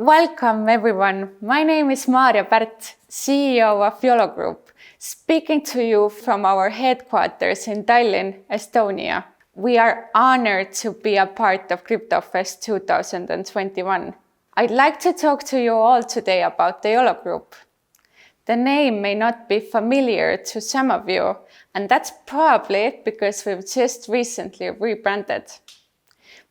Welcome everyone. My name is Maarja Pärt, CEO of Yolo Group, speaking to you from our headquarters in Tallinn, Estonia. We are honored to be a part of CryptoFest 2021. I'd like to talk to you all today about the Yolo Group. The name may not be familiar to some of you, and that's probably because we've just recently rebranded.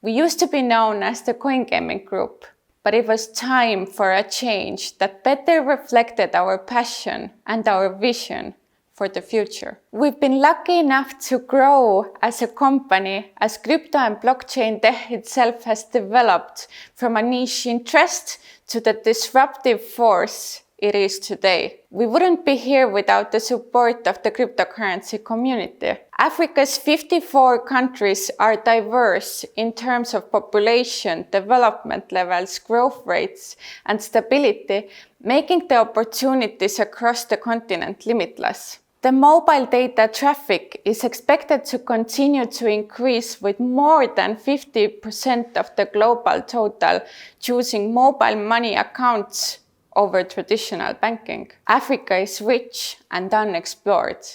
We used to be known as the Coin Gaming Group, but it was time for a change that better reflected our passion and our vision for the future. We've been lucky enough to grow as a company as crypto and blockchain tech itself has developed from a niche interest to the disruptive force it is today. We wouldn't be here without the support of the cryptocurrency community. Africa's 54 countries are diverse in terms of population, development levels, growth rates, and stability, making the opportunities across the continent limitless. The mobile data traffic is expected to continue to increase, with more than 50% of the global total choosing mobile money accounts over traditional banking. Africa is rich and unexplored.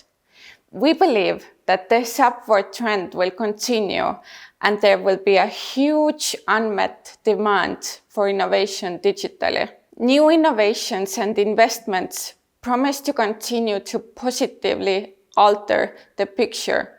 We believe that this upward trend will continue and there will be a huge unmet demand for innovation digitally. New innovations and investments promise to continue to positively alter the picture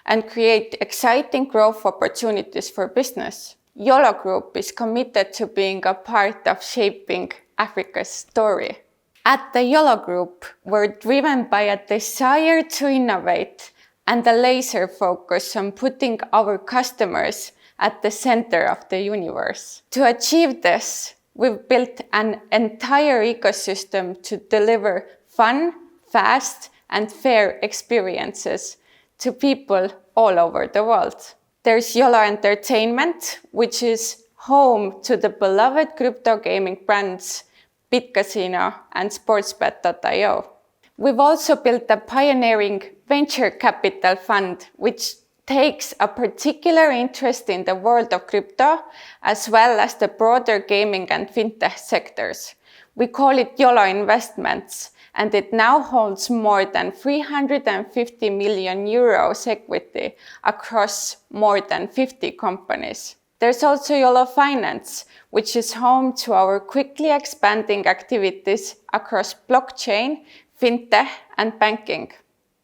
and create exciting growth opportunities for business. Yolo Group is committed to being a part of shaping Africa's story. At the Yolo Group, we're driven by a desire to innovate and a laser focus on putting our customers at the center of the universe. To achieve this, we've built an entire ecosystem to deliver fun, fast, and fair experiences to people all over the world. There's Yolo Entertainment, which is home to the beloved crypto gaming brands BitCasino and Sportsbet.io. We've also built a pioneering venture capital fund, which takes a particular interest in the world of crypto, as well as the broader gaming and fintech sectors. We call it Yolo Investments, and it now holds more than 350 million euros equity across more than 50 companies. There's also Yolo Finance, which is home to our quickly expanding activities across blockchain, fintech, and banking.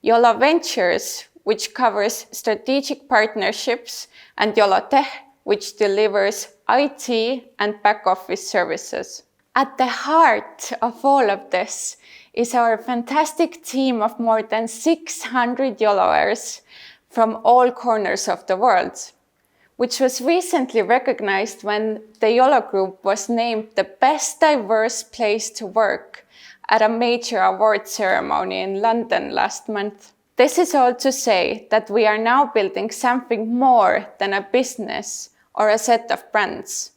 Yolo Ventures, which covers strategic partnerships, and Yolo Tech, which delivers IT and back office services. At the heart of all of this is our fantastic team of more than 600 Yoloers from all corners of the world, which was recently recognized when the Yolo Group was named the best diverse place to work at a major award ceremony in London last month. This is all to say that we are now building something more than a business or a set of brands.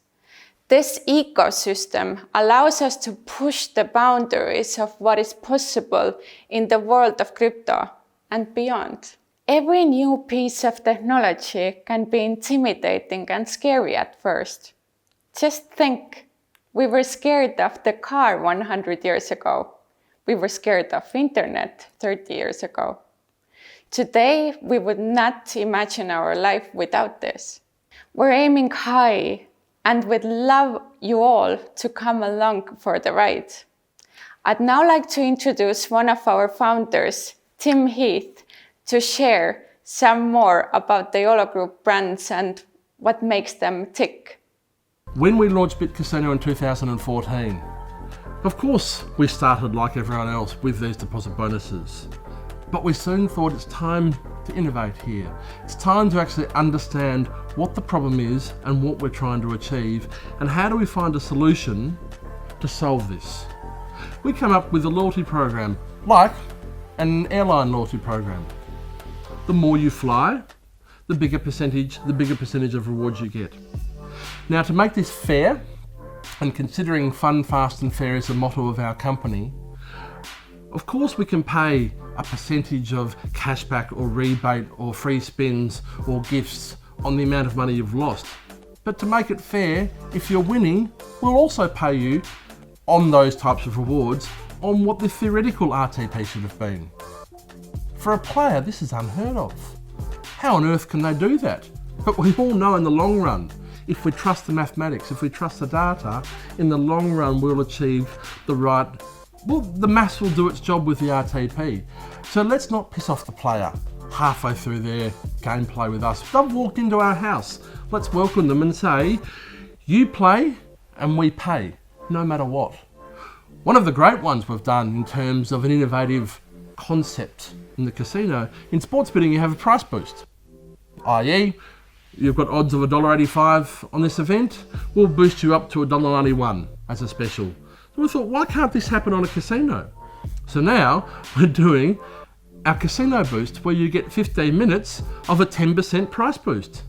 This ecosystem allows us to push the boundaries of what is possible in the world of crypto and beyond. Every new piece of technology can be intimidating and scary at first. Just think, we were scared of the car 100 years ago. We were scared of internet 30 years ago. Today, we would not imagine our life without this. We're aiming high and would love you all to come along for the ride. I'd now like to introduce one of our founders, Heath, to share some more about the Yolo Group brands and what makes them tick. When we launched BitCasino in 2014, of course we started like everyone else with these deposit bonuses. But we soon thought it's time to innovate here. It's time to actually understand what the problem is and what we're trying to achieve, and how do we find a solution to solve this. We come up with a loyalty program, like an airline loyalty program. The more you fly, the bigger percentage of rewards you get. Now, to make this fair, and considering fun, fast and fair is the motto of our company, of course we can pay a percentage of cashback or rebate or free spins or gifts on the amount of money you've lost. But to make it fair, if you're winning, we'll also pay you on those types of rewards on what the theoretical RTP should have been. For a player, this is unheard of. How on earth can they do that? But we all know in the long run, if we trust the mathematics, if we trust the data, in the long run we'll achieve the right, well, the maths will do its job with the RTP. So let's not piss off the player halfway through their gameplay with us. They've walked into our house. Let's welcome them and say, you play and we pay, no matter what. One of the great ones we've done in terms of an innovative concept in the casino, in sports betting you have a price boost, i.e. you've got odds of $1.85 on this event, we'll boost you up to $1.91 as a special. So we thought, why can't this happen on a casino? So now we're doing our casino boost where you get 15 minutes of a 10% price boost.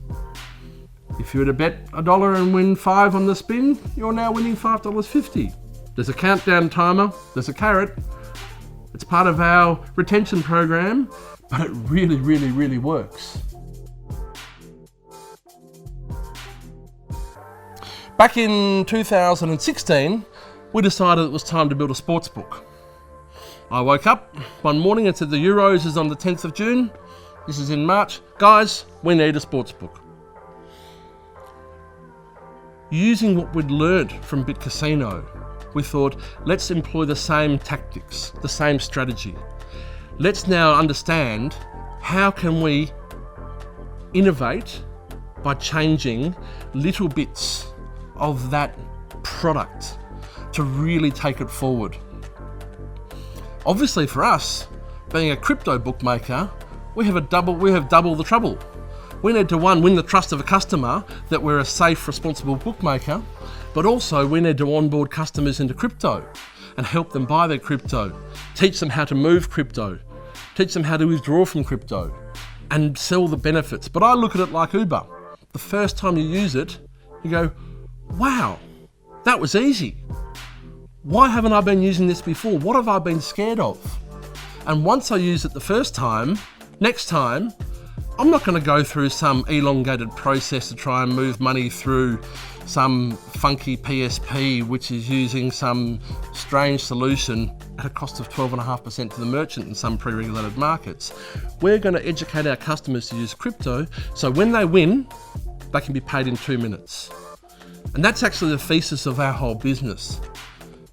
If you were to bet $1 and win 5 on the spin, you're now winning $5.50. There's a countdown timer, there's a carrot. It's part of our retention program, but it really, really, really works. Back in 2016, we decided it was time to build a sports book. I woke up one morning and said the Euros is on the 10th of June. This is in March. Guys, we need a sports book. Using what we'd learned from Bit Casino, we thought, let's employ the same tactics, the same strategy. Let's now understand how can we innovate by changing little bits of that product to really take it forward. Obviously for us, being a crypto bookmaker, we have double the trouble. We need to, one, win the trust of a customer that we're a safe, responsible bookmaker, but also we need to onboard customers into crypto and help them buy their crypto, teach them how to move crypto, teach them how to withdraw from crypto and sell the benefits. But I look at it like Uber. The first time you use it, you go, wow, that was easy. Why haven't I been using this before? What have I been scared of? And once I use it the first time, next time, I'm not going to go through some elongated process to try and move money through some funky PSP, which is using some strange solution at a cost of 12.5% to the merchant in some pre-regulated markets. We're going to educate our customers to use crypto, so when they win, they can be paid in 2 minutes. And that's actually the thesis of our whole business.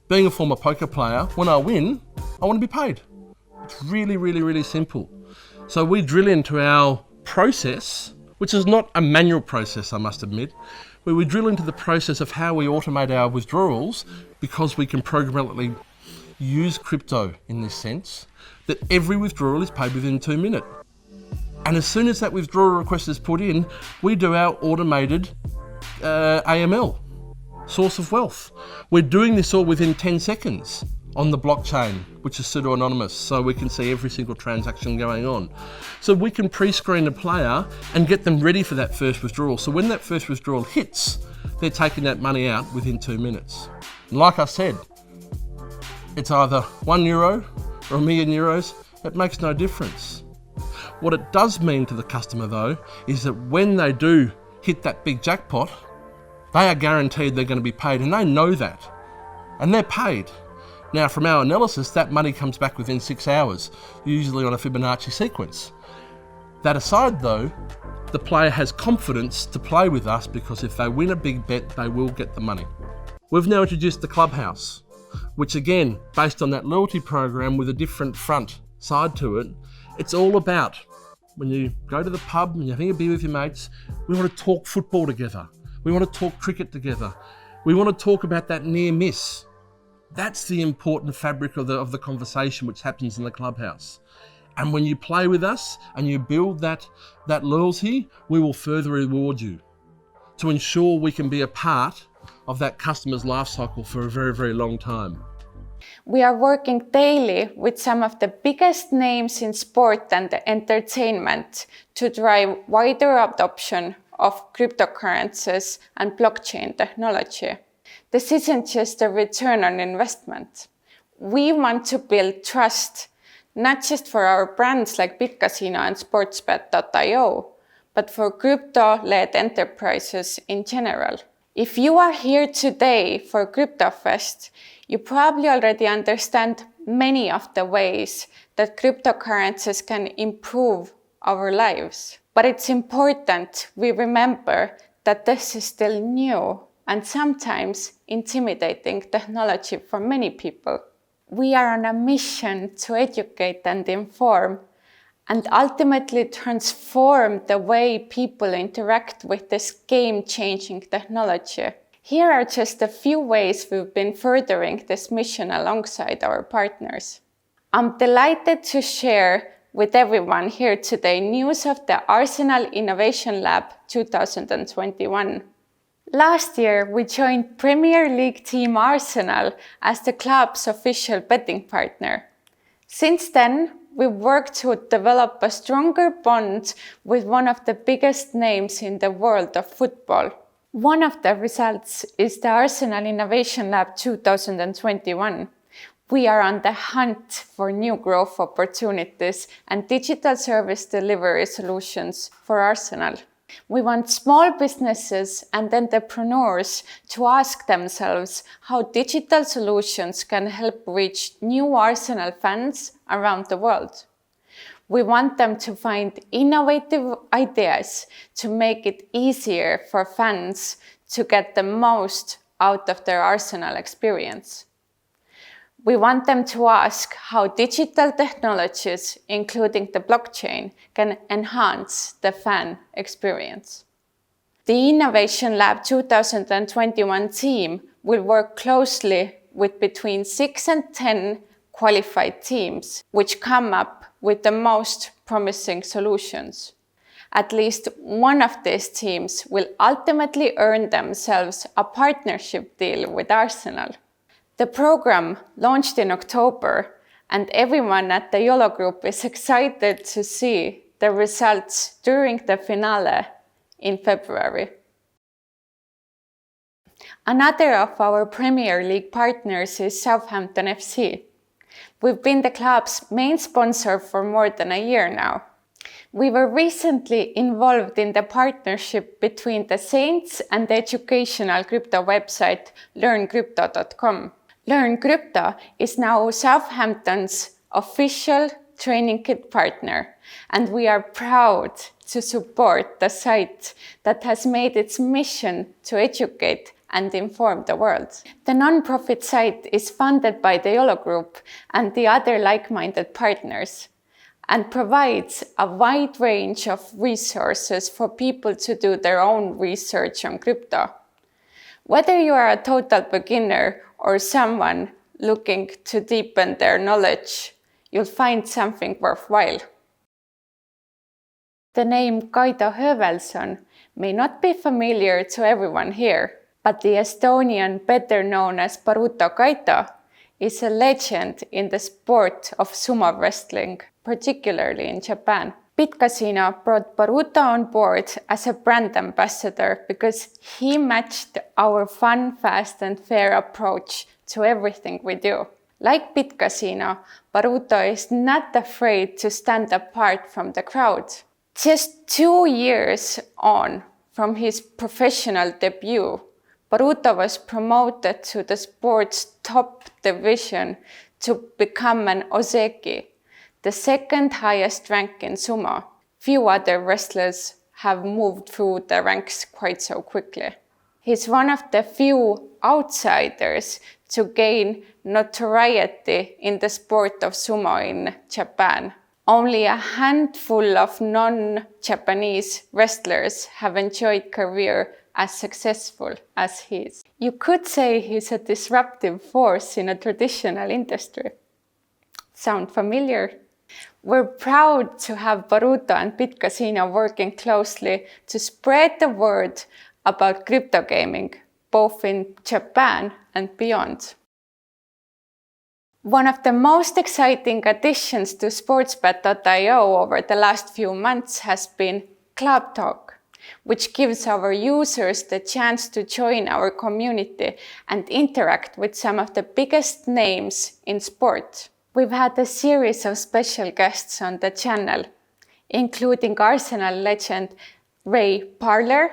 Being a former poker player, when I win, I want to be paid. It's really, really, really simple. So we drill into our process, which is not a manual process, I must admit, where we drill into the process of how we automate our withdrawals, because we can programmatically use crypto in this sense, that every withdrawal is paid within 2 minutes. And as soon as that withdrawal request is put in, we do our automated AML, source of wealth. We're doing this all within 10 seconds on the blockchain, which is pseudo-anonymous, so we can see every single transaction going on. So we can pre-screen a player and get them ready for that first withdrawal. So when that first withdrawal hits, they're taking that money out within 2 minutes. And like I said, it's either €1 or €1 million, it makes no difference. What it does mean to the customer though, is that when they do hit that big jackpot, they are guaranteed they're going to be paid, and they know that. And they're paid. Now, from our analysis, that money comes back within 6 hours, usually on a Fibonacci sequence. That aside though, the player has confidence to play with us, because if they win a big bet, they will get the money. We've now introduced the Clubhouse, which again, based on that loyalty program with a different front side to it, it's all about when you go to the pub and you're having a beer with your mates, we want to talk football together. We want to talk cricket together. We want to talk about that near miss. That's the important fabric of the conversation which happens in the Clubhouse. And when you play with us and you build that loyalty, we will further reward you to ensure we can be a part of that customer's life cycle for a very, very long time. We are working daily with some of the biggest names in sport and entertainment to drive wider adoption of cryptocurrencies and blockchain technology. This isn't just a return on investment. We want to build trust, not just for our brands like BitCasino and sportsbet.io, but for crypto-led enterprises in general. If you are here today for CryptoFest, you probably already understand many of the ways that cryptocurrencies can improve our lives. But it's important we remember that this is still new and sometimes intimidating technology for many people. We are on a mission to educate and inform and ultimately transform the way people interact with this game-changing technology. Here are just a few ways we've been furthering this mission alongside our partners. I'm delighted to share with everyone here today news of the Arsenal Innovation Lab 2021. Last year, we joined Premier League team Arsenal as the club's official betting partner. Since then, we've worked to develop a stronger bond with one of the biggest names in the world of football. One of the results is the Arsenal Innovation Lab 2021. We are on the hunt for new growth opportunities and digital service delivery solutions for Arsenal. We want small businesses and entrepreneurs to ask themselves how digital solutions can help reach new Arsenal fans around the world. We want them to find innovative ideas to make it easier for fans to get the most out of their Arsenal experience. We want them to ask how digital technologies, including the blockchain, can enhance the fan experience. The Innovation Lab 2021 team will work closely with between 6 and 10 qualified teams, which come up with the most promising solutions. At least one of these teams will ultimately earn themselves a partnership deal with Arsenal. The program launched in October, and everyone at the Yolo Group is excited to see the results during the finale in February. Another of our Premier League partners is Southampton FC. We've been the club's main sponsor for more than a year now. We were recently involved in the partnership between the Saints and the educational crypto website learncrypto.com. Learn Crypto is now Southampton's official training kit partner, and we are proud to support the site that has made its mission to educate and inform the world. The non-profit site is funded by the Yolo Group and the other like-minded partners and provides a wide range of resources for people to do their own research on crypto. Whether you are a total beginner or someone looking to deepen their knowledge, you'll find something worthwhile. The name Kaido Hövelson may not be familiar to everyone here, but the Estonian, better known as Baruto Kaido, is a legend in the sport of sumo wrestling, particularly in Japan. BitCasino brought Baruto on board as a brand ambassador because he matched our fun, fast and fair approach to everything we do. Like BitCasino, Baruto is not afraid to stand apart from the crowd. Just 2 years on from his professional debut, Baruto was promoted to the sport's top division to become an Ozeki, the second highest rank in sumo. Few other wrestlers have moved through the ranks quite so quickly. He's one of the few outsiders to gain notoriety in the sport of sumo in Japan. Only a handful of non-Japanese wrestlers have enjoyed career as successful as his. You could say he's a disruptive force in a traditional industry. Sound familiar? We're proud to have Baruto and BitCasino working closely to spread the word about crypto gaming, both in Japan and beyond. One of the most exciting additions to sportsbet.io over the last few months has been Club Talk, which gives our users the chance to join our community and interact with some of the biggest names in sport. We've had a series of special guests on the channel, including Arsenal legend Ray Parler,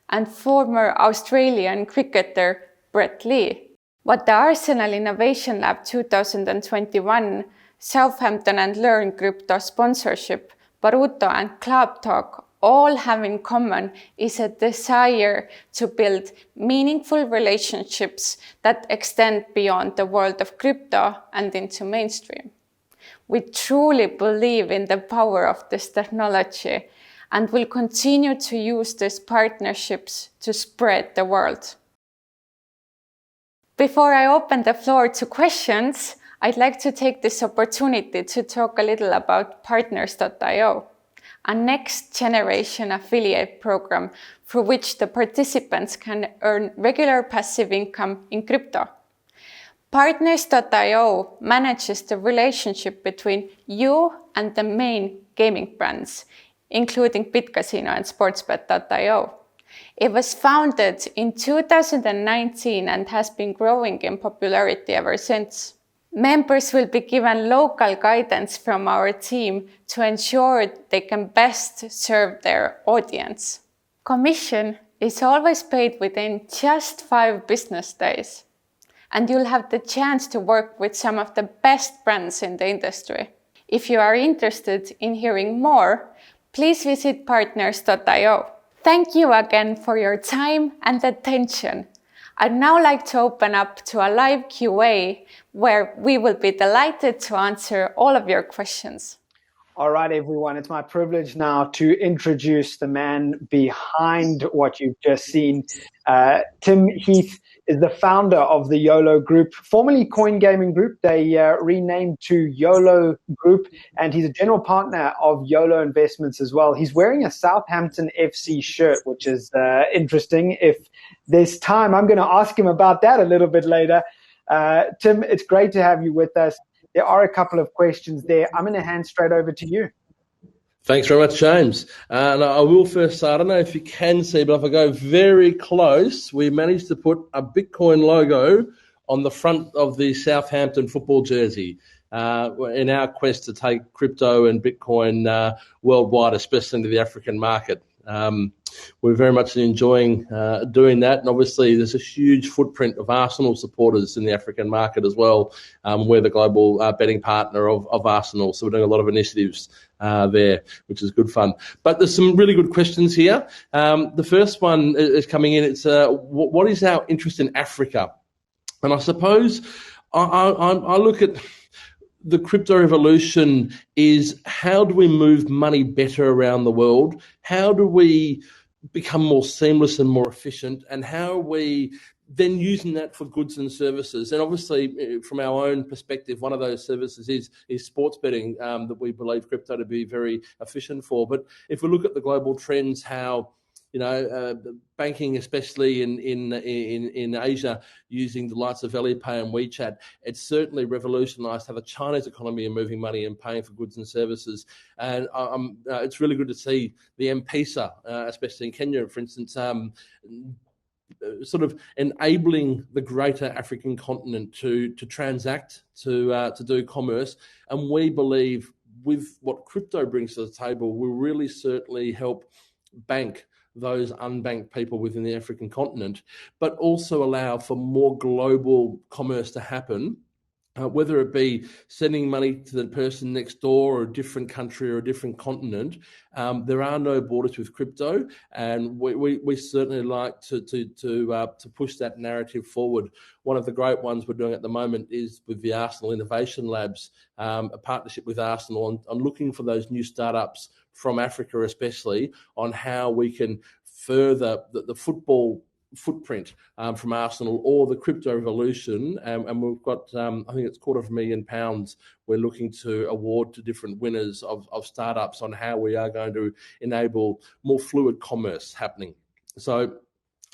and former Australian cricketer Brett Lee. What the Arsenal Innovation Lab 2021, Southampton and Learn Crypto sponsorship, Baruto and Club Talk all have in common is a desire to build meaningful relationships that extend beyond the world of crypto and into mainstream. We truly believe in the power of this technology and will continue to use these partnerships to spread the world. Before I open the floor to questions, I'd like to take this opportunity to talk a little about Partners.io, a next generation affiliate program through which the participants can earn regular passive income in crypto. Partners.io manages the relationship between you and the main gaming brands, including BitCasino and Sportsbet.io. It was founded in 2019 and has been growing in popularity ever since. Members will be given local guidance from our team to ensure they can best serve their audience. Commission is always paid within just 5 business days, and you'll have the chance to work with some of the best brands in the industry. If you are interested in hearing more, please visit partners.io. Thank you again for your time and attention. I'd now like to open up to a live Q&A where we will be delighted to answer all of your questions. All right, everyone, it's my privilege now to introduce the man behind what you've just seen. Tim Heath is the founder of the Yolo Group, formerly Coin Gaming Group. They renamed to Yolo Group, and he's a general partner of Yolo Investments as well. He's wearing a Southampton FC shirt, which is interesting. If there's time, I'm going to ask him about that a little bit later. Tim, it's great to have you with us. There are a couple of questions there. I'm going to hand straight over to you. Thanks very much, James. And I will first say, I don't know if you can see, but if I go very close, we managed to put a Bitcoin logo on the front of the Southampton football jersey in our quest to take crypto and Bitcoin worldwide, especially into the African market. We're very much enjoying doing that, and obviously there's a huge footprint of Arsenal supporters in the African market as well. We're the global betting partner of Arsenal, so we're doing a lot of initiatives there, which is good fun. But there's some really good questions here. The first one is coming in. It's what is our interest in Africa? And I suppose I look at the crypto revolution is how do we move money better around the world? How do we become more seamless and more efficient? And how are we then using that for goods and services? And obviously, from our own perspective, one of those services is sports betting that we believe crypto to be very efficient for. But if we look at the global trends, how banking, especially in Asia, using the likes of Alipay and WeChat, it's certainly revolutionised how the Chinese economy are moving money and paying for goods and services. And it's really good to see the M-Pesa, especially in Kenya, for instance, sort of enabling the greater African continent to transact, to do commerce. And we believe with what crypto brings to the table, will really certainly help bank those unbanked people within the African continent, but also allow for more global commerce to happen, whether it be sending money to the person next door or a different country or a different continent. There are no borders with crypto, and we certainly like to push that narrative forward. One of the great ones we're doing at the moment is with the Arsenal Innovation Labs, a partnership with Arsenal on looking for those new startups from Africa, especially on how we can further the football footprint from Arsenal or the crypto revolution. And we've got, I think it's £250,000 we're looking to award to different winners of startups on how we are going to enable more fluid commerce happening. So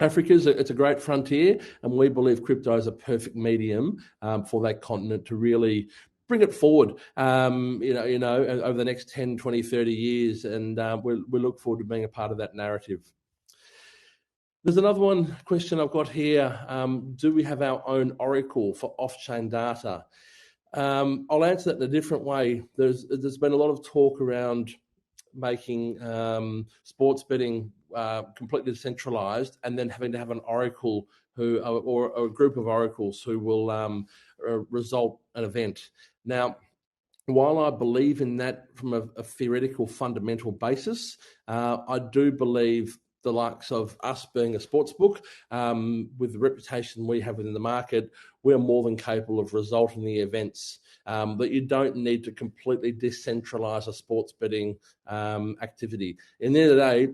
Africa it's a great frontier, and we believe crypto is a perfect medium for that continent to really bring it forward, over the next 10, 20, 30 years. And we look forward to being a part of that narrative. There's another question I've got here. Do we have our own oracle for off-chain data? I'll answer that in a different way. There's been a lot of talk around making sports betting completely decentralized, and then having to have an oracle or a group of oracles who will result an event. Now, while I believe in that from a theoretical fundamental basis, I do believe the likes of us being a sports book, with the reputation we have within the market, we're more than capable of resulting the events. But you don't need to completely decentralize a sports betting activity. In the end of the day,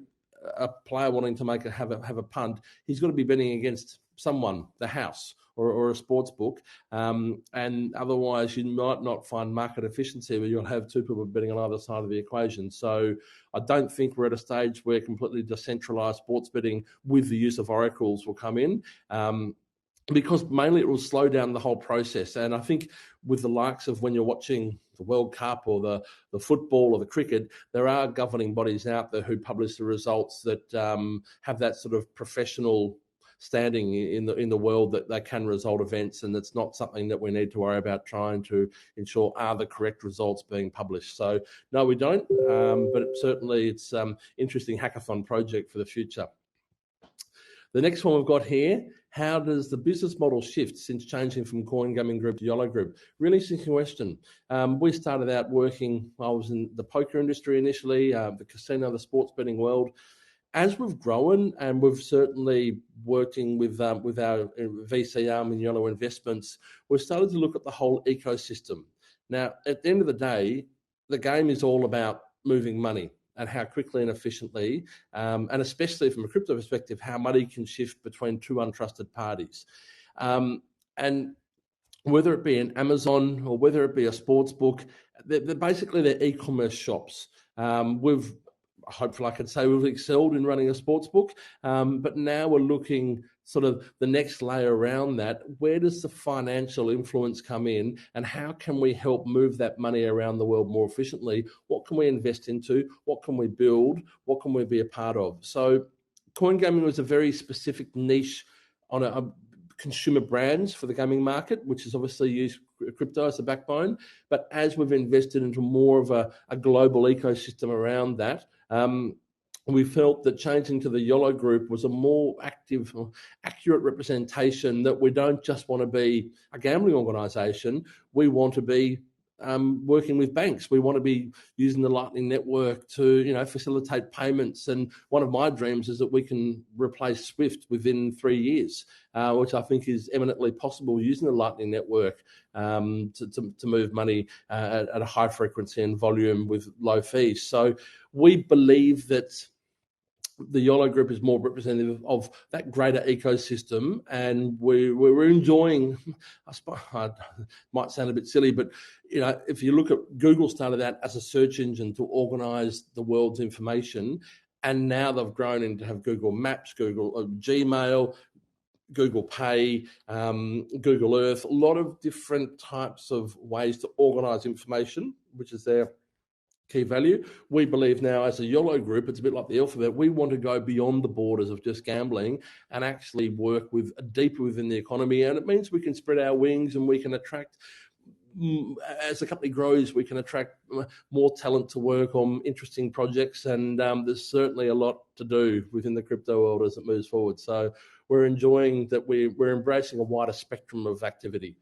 a player wanting to have a punt, he's got to be betting against someone, the house or a sports book, and otherwise you might not find market efficiency where you'll have two people betting on either side of the equation. So I don't think we're at a stage where completely decentralized sports betting with the use of oracles will come in. Because mainly it will slow down the whole process. And I think with the likes of when you're watching the World Cup or the football or the cricket, there are governing bodies out there who publish the results that have that sort of professional standing in the world that they can result events, and it's not something that we need to worry about trying to ensure are the correct results being published. So no, we don't, but certainly it's interesting hackathon project for the future. The next one we've got here, how does the business model shift since changing from Coin Gaming Group to Yolo Group? Really interesting question. We started out working, I was in the poker industry initially, the casino, the sports betting world. As we've grown, and we've certainly working with our VC arm in Yolo Investments, we've started to look at the whole ecosystem. Now, at the end of the day, the game is all about moving money and how quickly and efficiently, and especially from a crypto perspective, how money can shift between two untrusted parties. And whether it be an Amazon or whether it be a sports book, they're e-commerce shops. Hopefully I can say we've excelled in running a sports book, but now we're looking sort of the next layer around that. Where does the financial influence come in, and how can we help move that money around the world more efficiently? What can we invest into? What can we build? What can we be a part of? So coin gaming was a very specific niche on a consumer brands for the gaming market, which is obviously used crypto as a backbone. But as we've invested into more of a global ecosystem around that, we felt that changing to the Yolo Group was a more active, accurate representation that we don't just want to be a gambling organisation. We want to be working with banks. We want to be using the Lightning Network to, facilitate payments. And one of my dreams is that we can replace SWIFT within 3 years, which I think is eminently possible using the Lightning Network to move money at a high frequency and volume with low fees. So we believe that the Yolo Group is more representative of that greater ecosystem, and we're enjoying. I might sound a bit silly, but if you look at Google, started out as a search engine to organise the world's information, and now they've grown into have Google Maps, Google Gmail, Google Pay, Google Earth, a lot of different types of ways to organise information, which is their key value. We believe now as a Yolo Group, it's a bit like the alphabet, we want to go beyond the borders of just gambling and actually work with deeper within the economy. And it means we can spread our wings and we can attract, as the company grows, we can attract more talent to work on interesting projects. And there's certainly a lot to do within the crypto world as it moves forward. So we're enjoying that we're embracing a wider spectrum of activity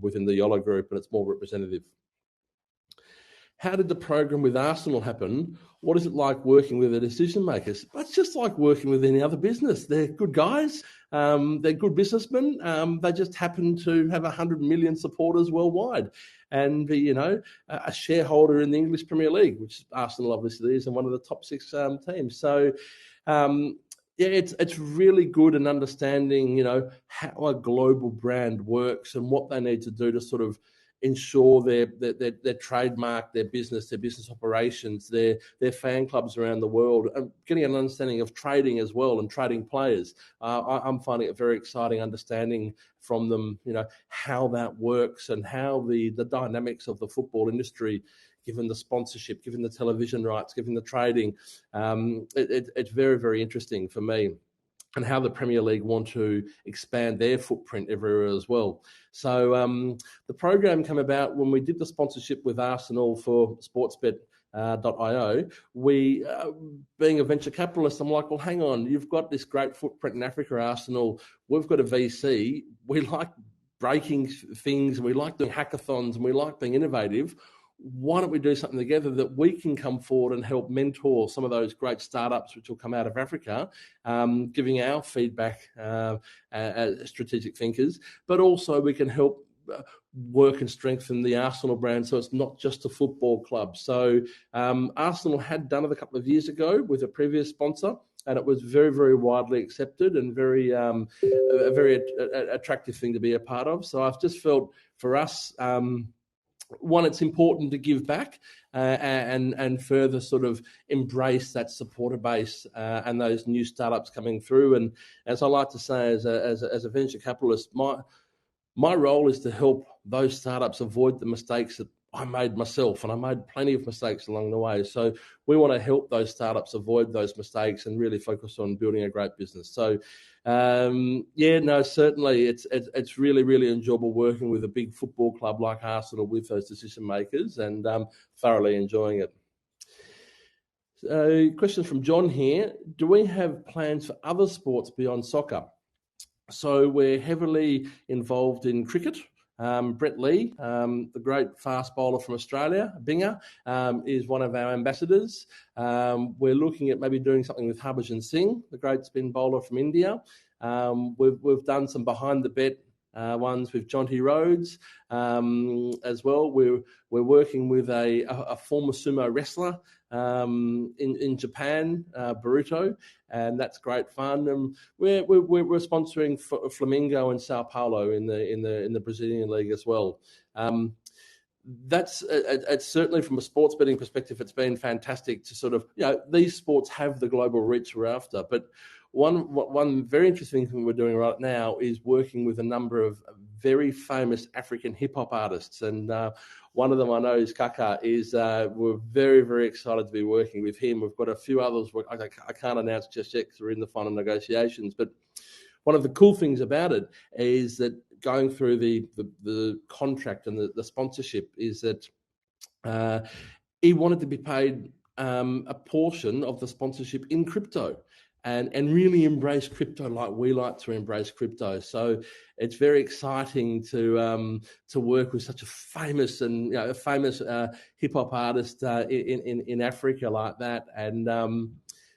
within the Yolo Group, and it's more representative. How did the program with Arsenal happen? What is it like working with the decision makers? It's just like working with any other business. They're good guys. They're good businessmen. They just happen to have 100 million supporters worldwide and be, a shareholder in the English Premier League, which Arsenal obviously is, and one of the top 6 teams. So, it's really good in understanding, how a global brand works and what they need to do to sort of ensure their trademark, their business operations, their fan clubs around the world, and getting an understanding of trading as well and trading players. I'm finding it very exciting understanding from them, how that works and how the dynamics of the football industry, given the sponsorship, given the television rights, given the trading, it's very, very interesting for me. And how the Premier League want to expand their footprint everywhere as well. So the program came about when we did the sponsorship with Arsenal for Sportsbet we, being a venture capitalist, I'm like, well, hang on, you've got this great footprint in Africa, Arsenal. We've got a VC. We like breaking things. We like doing hackathons and we like being innovative. Why don't we do something together that we can come forward and help mentor some of those great startups which will come out of Africa, giving our feedback as strategic thinkers, but also we can help work and strengthen the Arsenal brand so it's not just a football club. So Arsenal had done it a couple of years ago with a previous sponsor, and it was very, very widely accepted and very a very attractive thing to be a part of. So I've just felt for us, one, it's important to give back and further sort of embrace that supporter base and those new startups coming through. And as I like to say, as a venture capitalist, my role is to help those startups avoid the mistakes that I made myself, and I made plenty of mistakes along the way. So we want to help those startups avoid those mistakes and really focus on building a great business. So certainly it's really, really enjoyable working with a big football club like Arsenal with those decision makers, and thoroughly enjoying it. Question from John here. Do we have plans for other sports beyond soccer? So we're heavily involved in cricket. Brett Lee, the great fast bowler from Australia, Binger, is one of our ambassadors. We're looking at maybe doing something with Harbhajan Singh, the great spin bowler from India. We've done some behind the bet ones with Jonty Rhodes as well. We're working with a former sumo wrestler in Japan, Baruto, and that's great fun. And we're sponsoring Flamengo in Sao Paulo in the Brazilian league as well. That's it's certainly from a sports betting perspective, it's been fantastic to sort of, these sports have the global reach we're after. But one very interesting thing we're doing right now is working with a number of very famous African hip hop artists, and one of them I know is Kaka. We're very, very excited to be working with him. We've got a few others I can't announce just yet because we're in the final negotiations. But one of the cool things about it is that going through the contract and the sponsorship is that he wanted to be paid a portion of the sponsorship in crypto. And really embrace crypto like we like to embrace crypto. So it's very exciting to work with such a famous hip hop artist in Africa like that. And a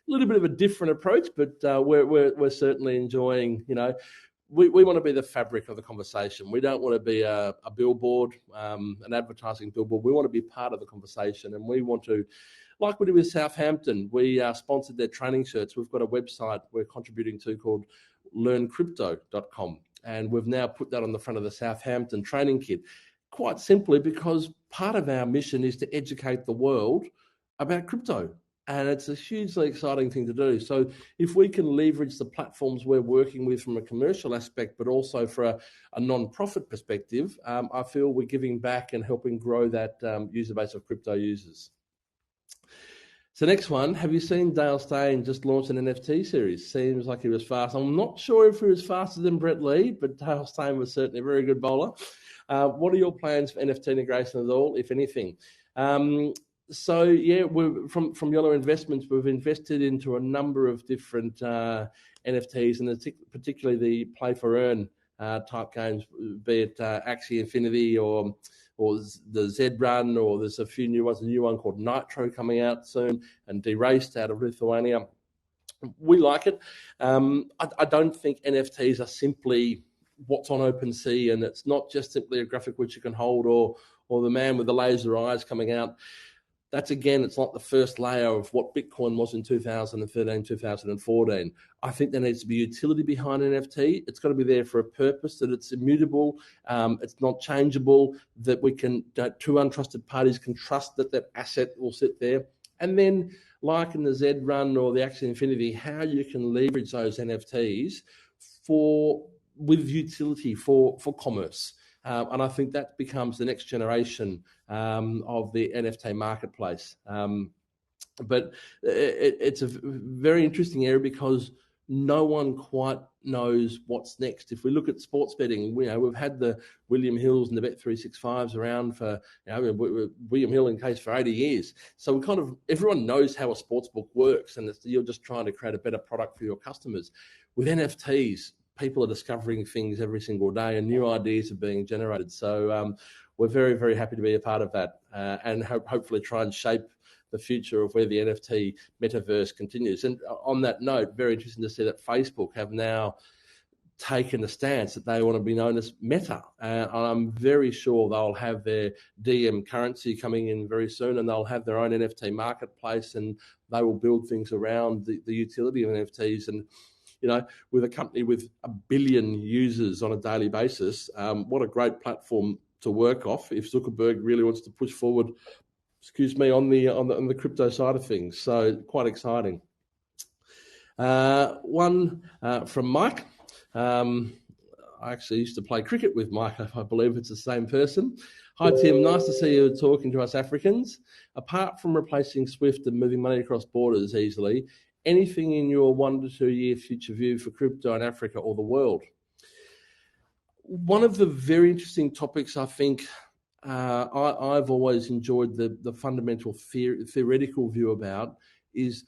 little bit of a different approach, but we're certainly enjoying. We want to be the fabric of the conversation. We don't want to be a billboard, an advertising billboard. We want to be part of the conversation, and we want to. Like we did with Southampton, we sponsored their training shirts. We've got a website we're contributing to called learncrypto.com. And we've now put that on the front of the Southampton training kit, quite simply because part of our mission is to educate the world about crypto. And it's a hugely exciting thing to do. So if we can leverage the platforms we're working with from a commercial aspect, but also for a non-profit perspective, I feel we're giving back and helping grow that user base of crypto users. So next one, have you seen Dale Steyn just launched an NFT series? Seems like he was fast. I'm not sure if he was faster than Brett Lee, but Dale Steyn was certainly a very good bowler. What are your plans for NFT integration at all, if anything? We're from Yolo Investments, we've invested into a number of different NFTs, and particularly the play for earn type games, be it Axie Infinity or the Z Run, or there's a few new ones, a new one called Nitro coming out soon, and Deraced out of Lithuania. We like it. I don't think NFTs are simply what's on OpenSea, and it's not just simply a graphic which you can hold or the man with the laser eyes coming out. That's, again, it's like the first layer of what Bitcoin was in 2013, 2014. I think there needs to be utility behind NFT. It's got to be there for a purpose, that it's immutable, it's not changeable, that two untrusted parties can trust that asset will sit there. And then, like in the Z Run or the Axie Infinity, how you can leverage those NFTs with utility for commerce. And I think that becomes the next generation of the NFT marketplace. But it's a very interesting area because no one quite knows what's next. If we look at sports betting, we've had the William Hills and the Bet365s around for, William Hill in case for 80 years. So everyone knows how a sports book works, and you're just trying to create a better product for your customers. With NFTs, people are discovering things every single day and new ideas are being generated. So we're very, very happy to be a part of that and hopefully try and shape the future of where the NFT metaverse continues. And on that note, very interesting to see that Facebook have now taken a stance that they want to be known as Meta. And I'm very sure they'll have their DM currency coming in very soon, and they'll have their own NFT marketplace, and they will build things around the utility of NFTs. And, with a company with 1 billion users on a daily basis, what a great platform to work off if Zuckerberg really wants to push forward on the crypto side of things. So quite exciting. One from Mike. I actually used to play cricket with Mike. I believe it's the same person. Hi, Tim. Nice to see you talking to us Africans. Apart from replacing SWIFT and moving money across borders easily, anything in your 1 to 2 year future view for crypto in Africa or the world? One of the very interesting topics, I think, I've always enjoyed the fundamental theoretical view about is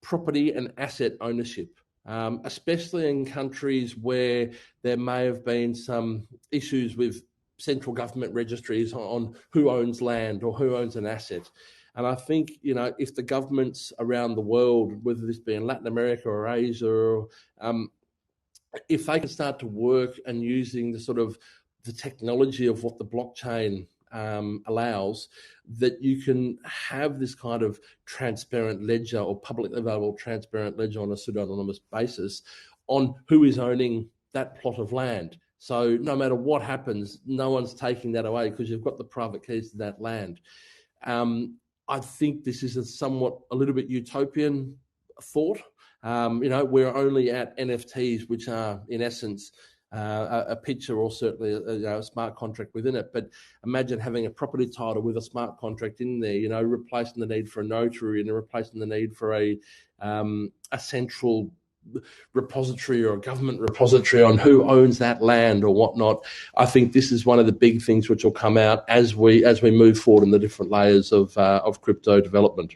property and asset ownership, especially in countries where there may have been some issues with central government registries on who owns land or who owns an asset. And I think, if the governments around the world, whether this be in Latin America or Asia, if they can start to work and using the technology of what the blockchain allows, that you can have this kind of transparent ledger or publicly available transparent ledger on a pseudonymous basis on who is owning that plot of land. So no matter what happens, no one's taking that away because you've got the private keys to that land. I think this is a little bit utopian thought. We're only at NFTs, which are in essence a picture or certainly a smart contract within it. But imagine having a property title with a smart contract in there, replacing the need for a notary and replacing the need for a central repository or a government repository on who owns that land or whatnot. I think this is one of the big things which will come out as we move forward in the different layers of crypto development.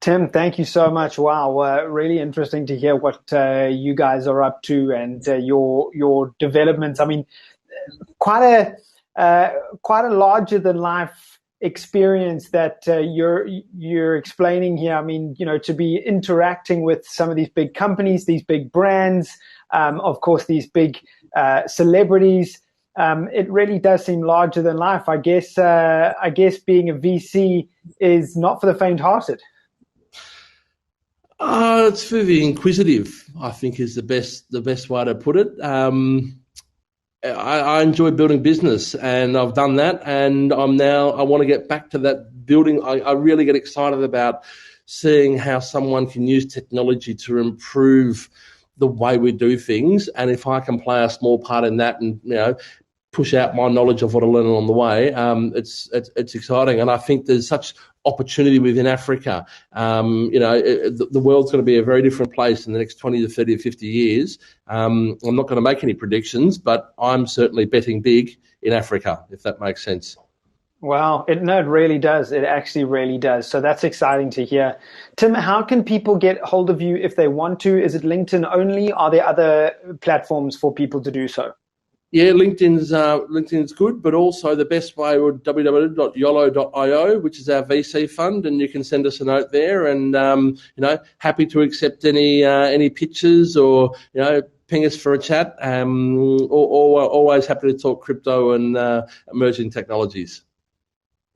Tim, thank you so much. Wow, really interesting to hear what you guys are up to and your developments. I mean, quite a larger than life experience that you're explaining here. I mean, to be interacting with some of these big companies, these big brands, of course, these big celebrities. It really does seem larger than life. I guess being a VC is not for the faint-hearted. It's for the inquisitive, I think, is the best way to put it. I enjoy building business, and I've done that, and I want to get back to that building. I really get excited about seeing how someone can use technology to improve the way we do things, and if I can play a small part in that and push out my knowledge of what I learned along the way, it's exciting. And I think there's such opportunity within Africa. The world's going to be a very different place in the next 20 to 30 or 50 years. I'm not going to make any predictions, but I'm certainly betting big in Africa, if that makes sense. Wow, it really does. It actually really does. So that's exciting to hear. Tim, how can people get hold of you if they want to? Is it LinkedIn only? Are there other platforms for people to do so? Yeah, LinkedIn's good, but also the best way would www.yolo.io, which is our VC fund, and you can send us a note there. And happy to accept any pitches or ping us for a chat. Always happy to talk crypto and emerging technologies.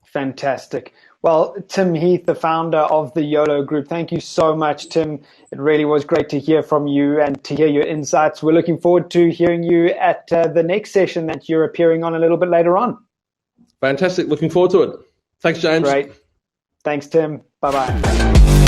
Fantastic. Well, Tim Heath, the founder of the Yolo Group, thank you so much, Tim. It really was great to hear from you and to hear your insights. We're looking forward to hearing you at the next session that you're appearing on a little bit later on. Fantastic. Looking forward to it. Thanks, James. Great. Thanks, Tim. Bye-bye.